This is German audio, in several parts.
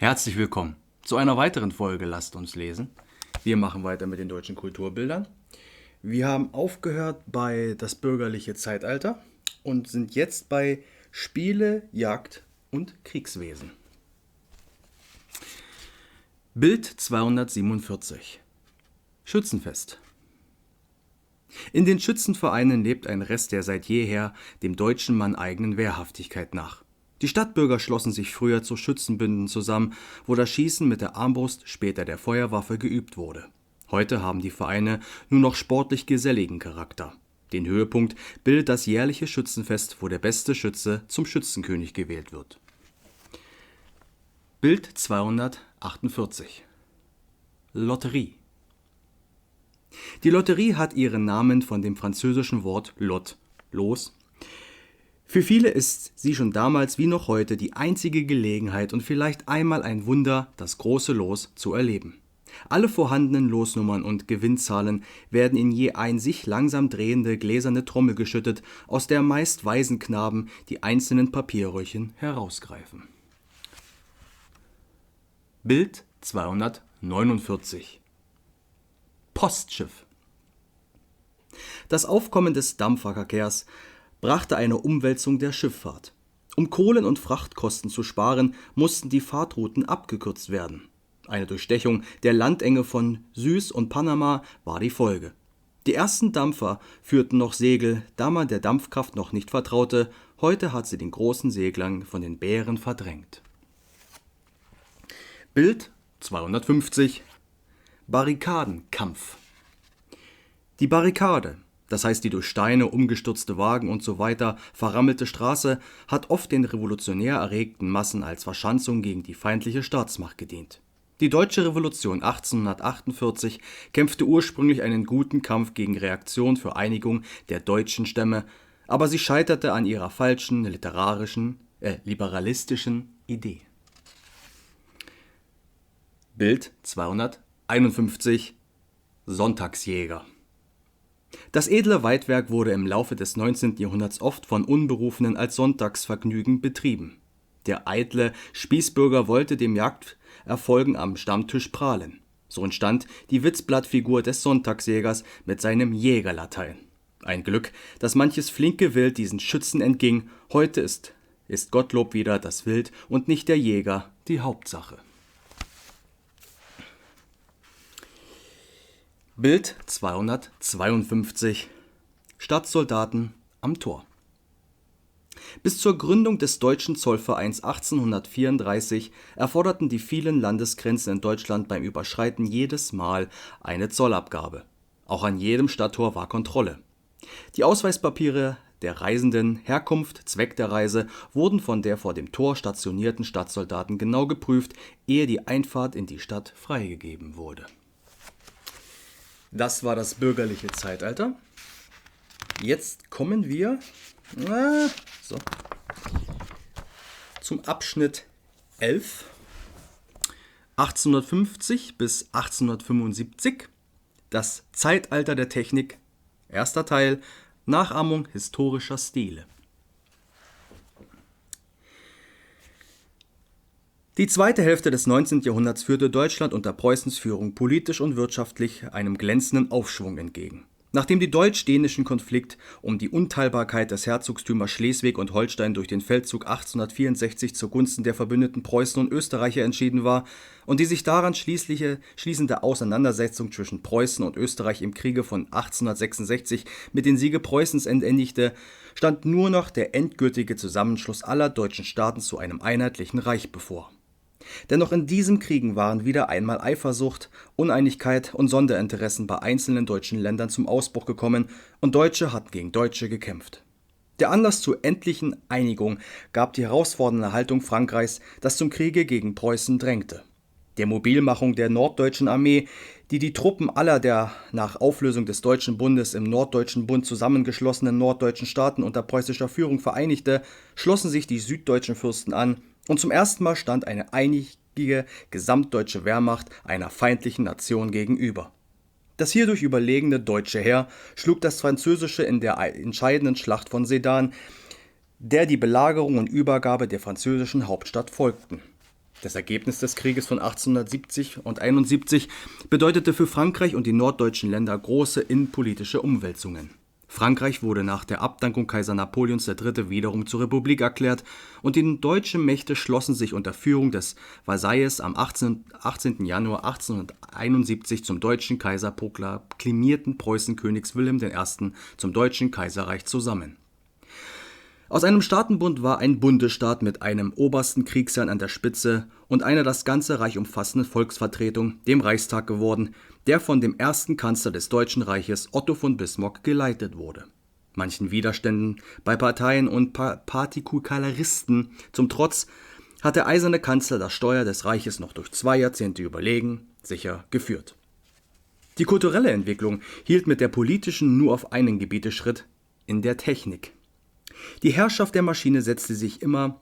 Herzlich willkommen zu einer weiteren Folge Lasst uns lesen. Wir machen weiter mit den deutschen Kulturbildern. Wir haben aufgehört bei das bürgerliche Zeitalter und sind jetzt bei Spiele, Jagd und Kriegswesen. Bild 247. Schützenfest. In den Schützenvereinen lebt ein Rest der seit jeher dem deutschen Mann eigenen Wehrhaftigkeit nach. Die Stadtbürger schlossen sich früher zu Schützenbünden zusammen, wo das Schießen mit der Armbrust, später der Feuerwaffe geübt wurde. Heute haben die Vereine nur noch sportlich geselligen Charakter. Den Höhepunkt bildet das jährliche Schützenfest, wo der beste Schütze zum Schützenkönig gewählt wird. Bild 248. Lotterie. Die Lotterie hat ihren Namen von dem französischen Wort lot, los. Für viele ist sie schon damals wie noch heute die einzige Gelegenheit und vielleicht einmal ein Wunder, das große Los zu erleben. Alle vorhandenen Losnummern und Gewinnzahlen werden in je ein sich langsam drehende gläserne Trommel geschüttet, aus der meist Waisenknaben die einzelnen Papierröhrchen herausgreifen. Bild 249. Postschiff. Das Aufkommen des Dampferverkehrs brachte eine Umwälzung der Schifffahrt. Um Kohlen- und Frachtkosten zu sparen, mussten die Fahrtrouten abgekürzt werden. Eine Durchstechung der Landenge von Suez und Panama war die Folge. Die ersten Dampfer führten noch Segel, da man der Dampfkraft noch nicht vertraute. Heute hat sie den großen Seglern von den Bären verdrängt. Bild 250. Barrikadenkampf. Die Barrikade, das heißt die durch Steine, umgestürzte Wagen und so weiter verrammelte Straße, hat oft den revolutionär erregten Massen als Verschanzung gegen die feindliche Staatsmacht gedient. Die Deutsche Revolution 1848 kämpfte ursprünglich einen guten Kampf gegen Reaktion für Einigung der deutschen Stämme, aber sie scheiterte an ihrer falschen liberalistischen Idee. Bild 251. Sonntagsjäger. Das edle Weidwerk wurde im Laufe des 19. Jahrhunderts oft von Unberufenen als Sonntagsvergnügen betrieben. Der eitle Spießbürger wollte dem Jagderfolgen am Stammtisch prahlen. So entstand die Witzblattfigur des Sonntagsjägers mit seinem Jägerlatein. Ein Glück, dass manches flinke Wild diesen Schützen entging. Heute ist Gottlob wieder das Wild und nicht der Jäger die Hauptsache. Bild 252. Stadtsoldaten am Tor. Bis zur Gründung des Deutschen Zollvereins 1834 erforderten die vielen Landesgrenzen in Deutschland beim Überschreiten jedes Mal eine Zollabgabe. Auch an jedem Stadttor war Kontrolle. Die Ausweispapiere der Reisenden, Herkunft, Zweck der Reise wurden von der vor dem Tor stationierten Stadtsoldaten genau geprüft, ehe die Einfahrt in die Stadt freigegeben wurde. Das war das bürgerliche Zeitalter. Jetzt kommen wir zum Abschnitt 11, 1850 bis 1875, das Zeitalter der Technik, erster Teil, Nachahmung historischer Stile. Die zweite Hälfte des 19. Jahrhunderts führte Deutschland unter Preußens Führung politisch und wirtschaftlich einem glänzenden Aufschwung entgegen. Nachdem die deutsch-dänischen Konflikt um die Unteilbarkeit des Herzogtümer Schleswig und Holstein durch den Feldzug 1864 zugunsten der verbündeten Preußen und Österreicher entschieden war und die sich daran schließende Auseinandersetzung zwischen Preußen und Österreich im Kriege von 1866 mit den Siege Preußens endigte, stand nur noch der endgültige Zusammenschluss aller deutschen Staaten zu einem einheitlichen Reich bevor. Dennoch in diesen Kriegen waren wieder einmal Eifersucht, Uneinigkeit und Sonderinteressen bei einzelnen deutschen Ländern zum Ausbruch gekommen und Deutsche hatten gegen Deutsche gekämpft. Der Anlass zur endlichen Einigung gab die herausfordernde Haltung Frankreichs, das zum Kriege gegen Preußen drängte. Der Mobilmachung der norddeutschen Armee, die Truppen aller der nach Auflösung des Deutschen Bundes im Norddeutschen Bund zusammengeschlossenen norddeutschen Staaten unter preußischer Führung vereinigte, schlossen sich die süddeutschen Fürsten an, und zum ersten Mal stand eine einige gesamtdeutsche Wehrmacht einer feindlichen Nation gegenüber. Das hierdurch überlegene deutsche Heer schlug das französische in der entscheidenden Schlacht von Sedan, der die Belagerung und Übergabe der französischen Hauptstadt folgten. Das Ergebnis des Krieges von 1870 und 71 bedeutete für Frankreich und die norddeutschen Länder große innenpolitische Umwälzungen. Frankreich wurde nach der Abdankung Kaiser Napoleons III. Wiederum zur Republik erklärt und die deutschen Mächte schlossen sich unter Führung des Versailles am 18. Januar 1871 zum deutschen Kaiser proklamierten Preußenkönigs Wilhelm I. zum Deutschen Kaiserreich zusammen. Aus einem Staatenbund war ein Bundesstaat mit einem obersten Kriegsherrn an der Spitze und einer das ganze Reich umfassenden Volksvertretung, dem Reichstag, geworden, der von dem ersten Kanzler des Deutschen Reiches, Otto von Bismarck, geleitet wurde. Manchen Widerständen bei Parteien und Partikularisten zum Trotz hat der eiserne Kanzler das Steuer des Reiches noch durch 2 Jahrzehnte überlegen, sicher geführt. Die kulturelle Entwicklung hielt mit der politischen nur auf einem Gebiet Schritt: in der Technik. Die Herrschaft der Maschine setzte sich immer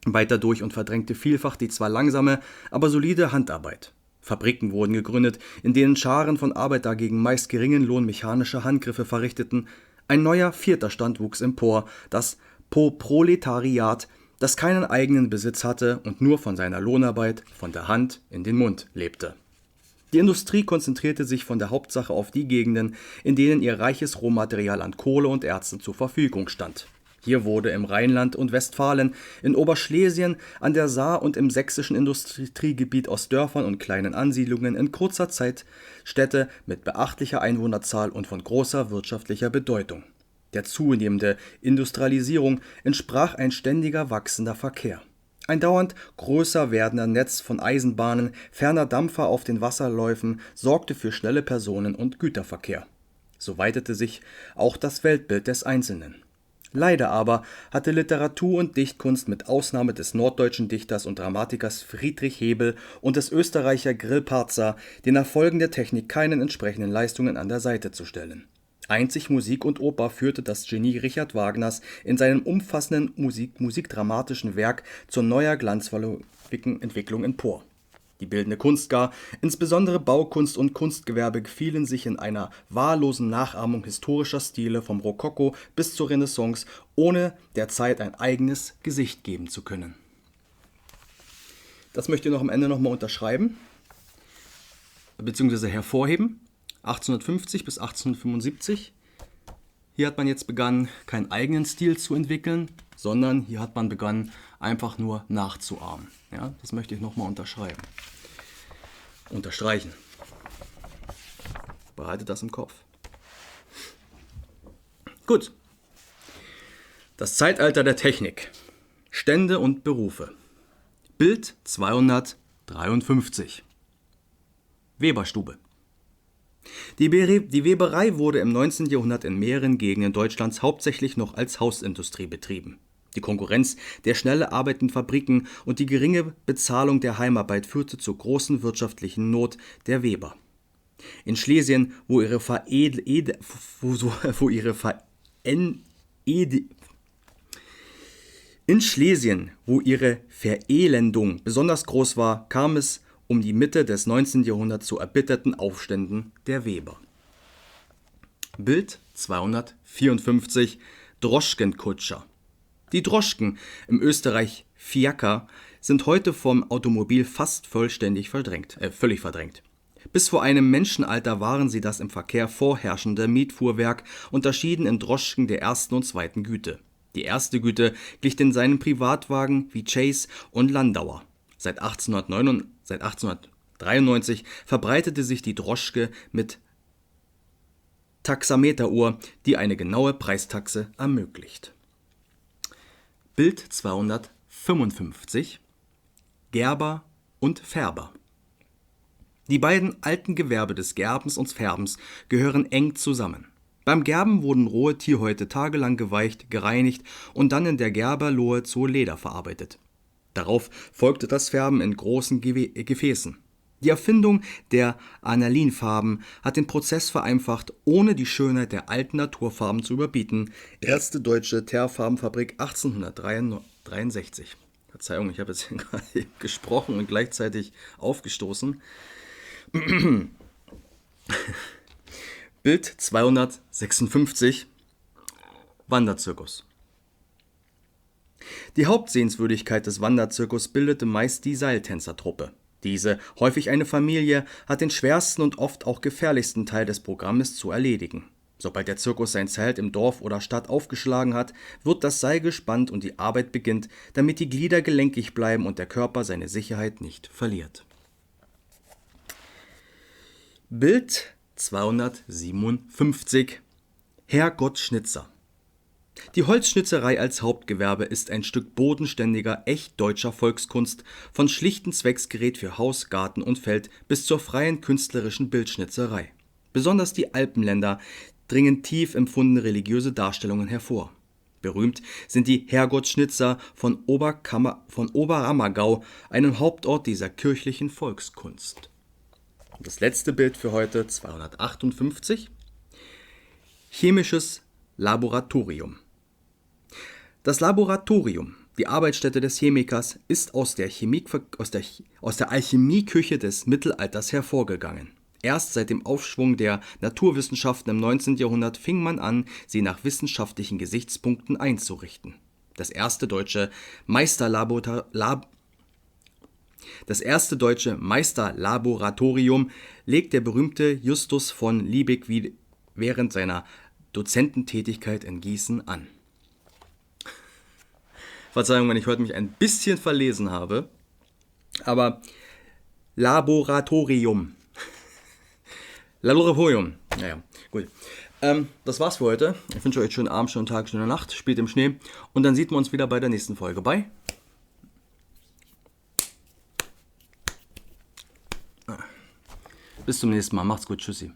weiter durch und verdrängte vielfach die zwar langsame, aber solide Handarbeit. Fabriken wurden gegründet, in denen Scharen von Arbeiter gegen meist geringen Lohn mechanische Handgriffe verrichteten. Ein neuer 4. Stand wuchs empor, das Proletariat, das keinen eigenen Besitz hatte und nur von seiner Lohnarbeit von der Hand in den Mund lebte. Die Industrie konzentrierte sich von der Hauptsache auf die Gegenden, in denen ihr reiches Rohmaterial an Kohle und Erzen zur Verfügung stand. Hier wurde im Rheinland und Westfalen, in Oberschlesien, an der Saar und im sächsischen Industriegebiet aus Dörfern und kleinen Ansiedlungen in kurzer Zeit Städte mit beachtlicher Einwohnerzahl und von großer wirtschaftlicher Bedeutung. Der zunehmende Industrialisierung entsprach ein ständiger wachsender Verkehr. Ein dauernd größer werdender Netz von Eisenbahnen, ferner Dampfer auf den Wasserläufen sorgte für schnelle Personen- und Güterverkehr. So weitete sich auch das Weltbild des Einzelnen. Leider aber hatte Literatur und Dichtkunst mit Ausnahme des norddeutschen Dichters und Dramatikers Friedrich Hebel und des Österreicher Grillparzer den Erfolgen der Technik keinen entsprechenden Leistungen an der Seite zu stellen. Einzig Musik und Oper führte das Genie Richard Wagners in seinem umfassenden musikdramatischen Werk zur neuer glanzvollen Entwicklung empor. Die bildende Kunst gar, insbesondere Baukunst und Kunstgewerbe, gefielen sich in einer wahllosen Nachahmung historischer Stile vom Rokoko bis zur Renaissance, ohne der Zeit ein eigenes Gesicht geben zu können. Das möchte ich noch am Ende nochmal unterschreiben, beziehungsweise hervorheben. 1850 bis 1875. Hier hat man jetzt begonnen, keinen eigenen Stil zu entwickeln, sondern hier hat man begonnen, einfach nur nachzuahmen. Ja, das möchte ich nochmal unterstreichen. Behaltet das im Kopf. Gut. Das Zeitalter der Technik. Stände und Berufe. Bild 253. Weberstube. Die Weberei wurde im 19. Jahrhundert in mehreren Gegenden Deutschlands hauptsächlich noch als Hausindustrie betrieben. Die Konkurrenz der schnell arbeitenden Fabriken und die geringe Bezahlung der Heimarbeit führte zur großen wirtschaftlichen Not der Weber. In Schlesien, wo ihre Verelendung besonders groß war, kam es um die Mitte des 19. Jahrhunderts zu erbitterten Aufständen der Weber. Bild 254. Droschkenkutscher. Die Droschken, im Österreich Fiaker, sind heute vom Automobil fast völlig verdrängt. Bis vor einem Menschenalter waren sie das im Verkehr vorherrschende Mietfuhrwerk, unterschieden in Droschken der ersten und zweiten Güte. Die erste Güte glich in seinen Privatwagen wie Chase und Landauer. Seit 1893 verbreitete sich die Droschke mit Taxameteruhr, die eine genaue Preistaxe ermöglicht. Bild 255. Gerber und Färber. Die beiden alten Gewerbe des Gerbens und Färbens gehören eng zusammen. Beim Gerben wurden rohe Tierhäute tagelang geweicht, gereinigt und dann in der Gerberlohe zu Leder verarbeitet. Darauf folgte das Färben in großen Gefäßen. Die Erfindung der Anilinfarben hat den Prozess vereinfacht, ohne die Schönheit der alten Naturfarben zu überbieten. Erste deutsche Teerfarbenfabrik 1863. Verzeihung, ich habe jetzt gerade gesprochen und gleichzeitig aufgestoßen. Bild 256. Wanderzirkus. Die Hauptsehenswürdigkeit des Wanderzirkus bildete meist die Seiltänzertruppe. Diese, häufig eine Familie, hat den schwersten und oft auch gefährlichsten Teil des Programmes zu erledigen. Sobald der Zirkus sein Zelt im Dorf oder Stadt aufgeschlagen hat, wird das Seil gespannt und die Arbeit beginnt, damit die Glieder gelenkig bleiben und der Körper seine Sicherheit nicht verliert. Bild 257. Herrgott Schnitzer. Die Holzschnitzerei als Hauptgewerbe ist ein Stück bodenständiger, echt deutscher Volkskunst, von schlichtem Zwecksgerät für Haus, Garten und Feld bis zur freien künstlerischen Bildschnitzerei. Besonders die Alpenländer dringen tief empfundene religiöse Darstellungen hervor. Berühmt sind die Herrgottschnitzer von Oberammergau, einem Hauptort dieser kirchlichen Volkskunst. Und das letzte Bild für heute, 258. Chemisches Laboratorium. Das Laboratorium, die Arbeitsstätte des Chemikers, ist aus der Alchemieküche des Mittelalters hervorgegangen. Erst seit dem Aufschwung der Naturwissenschaften im 19. Jahrhundert fing man an, sie nach wissenschaftlichen Gesichtspunkten einzurichten. Das erste deutsche Meisterlaboratorium legt der berühmte Justus von Liebig während seiner Dozententätigkeit in Gießen an. Verzeihung, wenn ich heute mich ein bisschen verlesen habe, aber Laboratorium. Naja, gut. Das war's für heute. Ich wünsche euch einen schönen Abend, schönen Tag, schöne Nacht. Spielt im Schnee. Und dann sieht man uns wieder bei der nächsten Folge. Bye. Bis zum nächsten Mal. Macht's gut. Tschüssi.